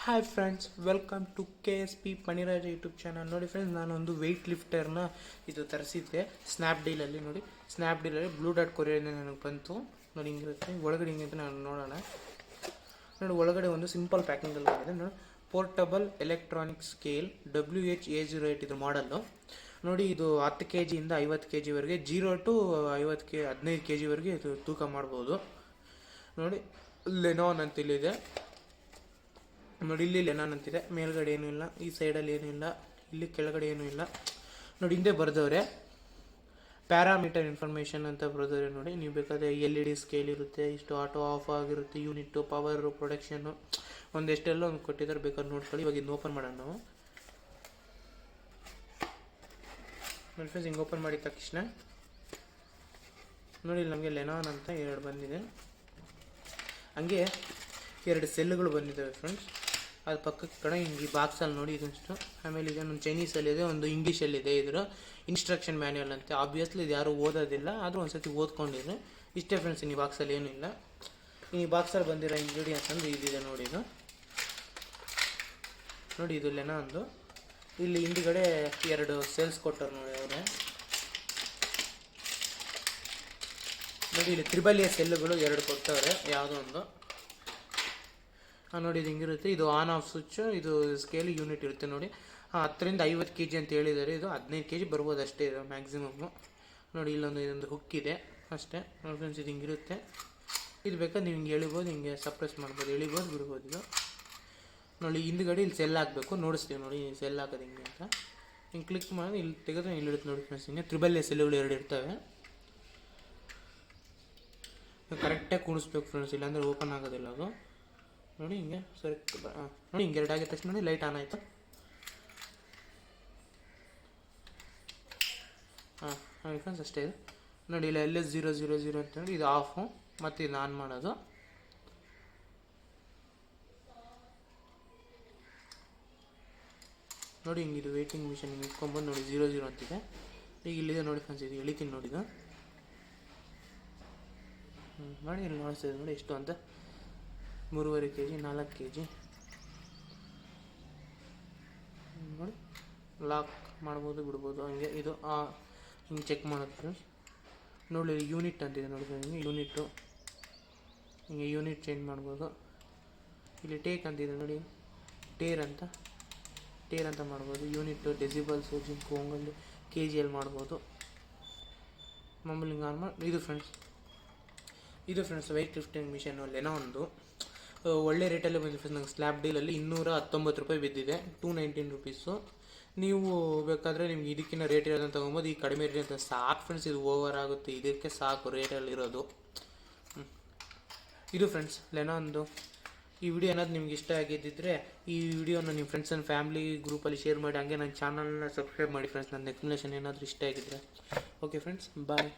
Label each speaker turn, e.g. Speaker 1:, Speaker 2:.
Speaker 1: Hi friends, welcome to KSP Paniraja YouTube channel. ನೋಡಿ friends, ನಾನೊಂದು weight ಲಿಫ್ಟರ್ನ ತರಿಸಿದ್ದೆ ಸ್ನ್ಯಾಪ್ಡೀಲಲ್ಲಿ. ನೋಡಿ, ಸ್ನ್ಯಾಪ್ಡೀಲಲ್ಲಿ ಬ್ಲೂ ಡಾಟ್ ಕೊರಿಯರಿಂದ ನನಗೆ ಬಂತು. ನೋಡಿ, ಹಿಂಗಿರುತ್ತೆ. ಒಳಗಡೆ ಹಿಂಗಿರುತ್ತೆ, ನಾನು ನೋಡೋಣ. ನೋಡಿ, ಒಳಗಡೆ ಒಂದು ಸಿಂಪಲ್ ಪ್ಯಾಕಿಂಗಲ್ಲಿ ಬಂದಿದೆ. ನೋಡಿ, ಪೋರ್ಟಬಲ್ ಎಲೆಕ್ಟ್ರಾನಿಕ್ ಸ್ಕೇಲ್ WH-A08 ಇದು ಮಾಡಲ್ಲು. ನೋಡಿ, ಇದು 10 kg ಇಂದ 50 kg ವರೆಗೆ, 0 to 15 kg ವರೆಗೆ ಇದು ತೂಕ ಮಾಡ್ಬೋದು. ನೋಡಿ, ಲೆನಾನ್ ಅಂತ ಇಲ್ಲಿದೆ. ನೋಡಿ, ಇಲ್ಲಿ ಲೆನಾನ್ ಅಂತಿದೆ. ಮೇಲ್ಗಡೆ ಏನೂ ಇಲ್ಲ, ಈ ಸೈಡಲ್ಲಿ ಏನೂ ಇಲ್ಲ, ಇಲ್ಲಿ ಕೆಳಗಡೆ ಏನೂ ಇಲ್ಲ. ನೋಡಿ, ಹಿಂದೆ ಬರೆದವ್ರೆ ಪ್ಯಾರಾಮೀಟರ್ ಇನ್ಫಾರ್ಮೇಷನ್ ಅಂತ ಬರೆದವ್ರೆ. ನೋಡಿ, ನೀವು ಬೇಕಾದರೆ LED ಸ್ಕೇಲ್ ಇರುತ್ತೆ, ಇಷ್ಟು ಆಟೋ ಆಫ್ ಆಗಿರುತ್ತೆ, ಯೂನಿಟ್ಟು, ಪವರು, ಪ್ರೊಡಕ್ಷನ್ನು, ಒಂದೆಷ್ಟೆಲ್ಲ ಒಂದು ಕೊಟ್ಟಿದ್ದಾರೆ, ಬೇಕಾದ್ರೆ ನೋಡ್ಕೊಳ್ಳಿ. ಇವಾಗ ಇದು ಓಪನ್ ಮಾಡೋಣ ನಾವು. ನೋಡಿ ಫ್ರೆಂಡ್ಸ್, ಹಿಂಗೆ ಓಪನ್ ಮಾಡಿದ ತಕ್ಷಣ ನೋಡಿ, ಇಲ್ಲಿ ನಮಗೆ ಲೆನಾನ್ ಅಂತ 2 ಬಂದಿದೆ. ಹಂಗೆ 2 ಸೆಲ್ಗಳು ಬಂದಿದ್ದಾವೆ ಫ್ರೆಂಡ್ಸ್. ಅದು ಪಕ್ಕಕ್ಕೆ ಕಡೆ ಹಿಂಗೆ ಈ ಬಾಕ್ಸಲ್ಲಿ ನೋಡಿ ಇದಷ್ಟು. ಆಮೇಲೆ ಈಗ ಒಂದು ಚೈನೀಸಲ್ಲಿದೆ, ಒಂದು ಇಂಗ್ಲೀಷಲ್ಲಿದೆ. ಇದರ ಇನ್ಸ್ಟ್ರಕ್ಷನ್ ಮ್ಯಾನ್ಯಲ್ ಅಂತ. ಆಬ್ವಿಯಸ್ಲಿ ಇದು ಯಾರೂ ಓದೋದಿಲ್ಲ, ಆದರೂ ಒಂದು ಸತಿ ಓದ್ಕೊಂಡಿದ್ರೆ ಇಷ್ಟೇ ಫ್ರೆಂಡ್ಸ್. ಈ ಬಾಕ್ಸಲ್ಲಿ ಏನೂ ಇಲ್ಲ. ಈ ಬಾಕ್ಸಲ್ಲಿ ಬಂದಿರೋ ಇಂಗ್ರೀಡಿಯೆಂಟ್ಸ್ ಅಂದ್ರೆ ಇದಿದೆ ನೋಡಿ. ಇದು ನೋಡಿ, ಇದು ಲೆನಾನ್ದು. ಇಲ್ಲಿ ಹಿಂದುಗಡೆ 2 ಸೆಲ್ಸ್ ಕೊಟ್ಟರು ನೋಡಿ ಅವರೇ. ನೋಡಿ, ಇಲ್ಲಿ ತ್ರಿಬಲ್ A ಸೆಲ್ಗಳು 2 ಕೊಟ್ಟವ್ರೆ, ಯಾವುದೋ ಒಂದು. ನೋಡಿ, ಇದು ಹಿಂಗಿರುತ್ತೆ. ಇದು ಆನ್ ಆಫ್ ಸ್ವಿಚ್, ಇದು ಸ್ಕೇಲ್ ಯೂನಿಟ್ ಇರುತ್ತೆ. ನೋಡಿ, 10 ರಿಂದ 50 kg ಅಂತ ಹೇಳಿದ್ದಾರೆ. ಇದು 15 kg ಬರ್ಬೋದು ಅಷ್ಟೇ, ಇದು ಮ್ಯಾಕ್ಸಿಮಮ್ಮು. ನೋಡಿ, ಇದೊಂದು ಹುಕ್ ಇದೆ ಅಷ್ಟೇ. ನೋಡಿ ಫ್ರೆಂಡ್ಸ್, ಇದು ಹಿಂಗಿರುತ್ತೆ. ಇದು ಬೇಕಾದ್ರೆ ನೀವು ಹಿಂಗೆ ಎಳಿಬೋದು, ಹಿಂಗೆ ಸಪ್ರೆಸ್ ಮಾಡ್ಬೋದು, ಎಳಿಬೋದು, ಬಿಡ್ಬೋದು. ಇದು ನೋಡಿ, ಹಿಂದ್ಗಡೆ ಇಲ್ಲಿ ಸೆಲ್ ಹಾಕಬೇಕು, ನೋಡಿಸ್ತೀವಿ ನೋಡಿ ಸೆಲ್ ಹಾಕೋದು ಹಿಂಗೆ ಅಂತ. ಹಿಂಗೆ ಕ್ಲಿಕ್ ಮಾಡಿ ಇಲ್ಲಿ ತೆಗೆದ್ರೆ ಇಲ್ಲಿ ಇರುತ್ತೆ ನೋಡಿ ಫ್ರೆಂಡ್ಸ್. ಹಿಂಗೆ ತ್ರಿಬಲ್ A ಸೆಲ್ಗಳು 2 ಇರ್ತವೆ. ಕರೆಕ್ಟಾಗಿ ಕೂಡಿಸ್ಬೇಕು ಫ್ರೆಂಡ್ಸ್, ಇಲ್ಲಾಂದರೆ ಓಪನ್ ಆಗೋದಿಲ್ಲ ಅದು. ನೋಡಿ, ಹಿಂಗೆ ಸರಿ. ನೋಡಿ, ಹಿಂಗೆ 2 ಆಗಿದ ತಕ್ಷಣ ನೋಡಿ ಲೈಟ್ ಆನ್ ಆಯಿತು. ನೋಡಿ ಫ್ರೆಂಡ್ಸ್, ಅಷ್ಟೇ ಇದು. ನೋಡಿ, ಇಲ್ಲ LS000 ಅಂತ ನೋಡಿ, ಇದು ಆಫು, ಮತ್ತು ಇದು ಆನ್ ಮಾಡೋದು. ನೋಡಿ, ಹಿಂಗೆ ಇದು ವೇಟಿಂಗ್ ಮಿಷನ್ ಹಿಂಗೆ ಇಟ್ಕೊಂಡ್ಬಂದು ನೋಡಿ 00 ಅಂತಿದೆ. ಈಗ ಇಲ್ಲಿದೆ ನೋಡಿ ಫ್ರೆಂಡ್ಸ್, ಇದು ಎಳಿತೀನಿ ನೋಡಿ. ಇದು ನೋಡಿ, ಇಲ್ಲಿ ನೋಡಿಸ್ತಿದೆ ನೋಡಿ ಎಷ್ಟು ಅಂತ. 3.5 kg, 4 kg. ನೋಡಿ, ಲಾಕ್ ಮಾಡ್ಬೋದು, ಬಿಡ್ಬೋದು, ಹಂಗೆ. ಇದು ಹಿಂಗೆ ಚೆಕ್ ಮಾಡೋದು ಫ್ರೆಂಡ್ಸ್. ನೋಡಿ, ಯೂನಿಟ್ ಅಂತಿದೆ ನೋಡಿ, ಹಿಂಗೆ ಯೂನಿಟ್ಟು, ಹಿಂಗೆ ಯೂನಿಟ್ ಚೇಂಜ್ ಮಾಡ್ಬೋದು. ಇಲ್ಲಿ ಟೇಕ್ ಅಂತಿದೆ ನೋಡಿ, ಟೇರ್ ಅಂತ ಮಾಡ್ಬೋದು. ಯೂನಿಟ್ಟು, ಡೆಸಿಬಲ್ಸು, ಜಿಂಕು, ಹಂಗಲ್ಲಿ KG ಮಾಡ್ಬೋದು. ಮಾಮೂಲಿ ಹಿಂಗೆ ಆನ್ ಮಾಡಿ. ಇದು ಫ್ರೆಂಡ್ಸ್ ವೆಯ್ಟ್ ಲಿಫ್ಟಿಂಗ್ ಮಿಷನ್ ಲೆನಾನ್ದು. ಒಳ್ಳೆ ರೇಟಲ್ಲಿ ಬಂದಿದೆ ಫ್ರೆಂಡ್ಸ್. ನಂಗೆ ಸ್ನ್ಯಾಪ್ಡೀಲಲ್ಲಿ 219 ರೂಪಾಯಿ ಬಿದ್ದಿದೆ, 219 ರುಪೀಸು. ನೀವು ಬೇಕಾದರೆ ನಿಮ್ಗೆ ಇದಕ್ಕಿಂತ ರೇಟ್ ಇರೋದನ್ನು ತೊಗೊಬೋದು. ಈ ಕಡಿಮೆ ರೇಟ್ ಅಂತ ಸಾಕು ಫ್ರೆಂಡ್ಸ್, ಇದು ಓವರ್ ಆಗುತ್ತೆ, ಇದಕ್ಕೆ ಸಾಕು ರೇಟಲ್ಲಿರೋದು. ಇದು ಫ್ರೆಂಡ್ಸ್ ಲೆನಾನ್ದು. ಈ ವಿಡಿಯೋ ಏನಾದ್ರು ನಿಮ್ಗೆ ಇಷ್ಟ ಆಗಿದ್ದಿದ್ರೆ ಈ ವಿಡಿಯೋನ ನಿಮ್ಮ ಫ್ರೆಂಡ್ಸ್ ಆ್ಯಂಡ್ ಫ್ಯಾಮಿಲಿ ಗ್ರೂಪಲ್ಲಿ ಶೇರ್ ಮಾಡಿ. ಹಂಗೆ ನನ್ನ ಚಾನಲ್ನ ಸಬ್ಸ್ಕ್ರೈಬ್ ಮಾಡಿ ಫ್ರೆಂಡ್ಸ್, ನನ್ನ ಎಕ್ಸ್ಪ್ಲನೇಷನ್ ಏನಾದರೂ ಇಷ್ಟ ಆಗಿದ್ದರೆ. ಓಕೆ ಫ್ರೆಂಡ್ಸ್, ಬಾಯ್.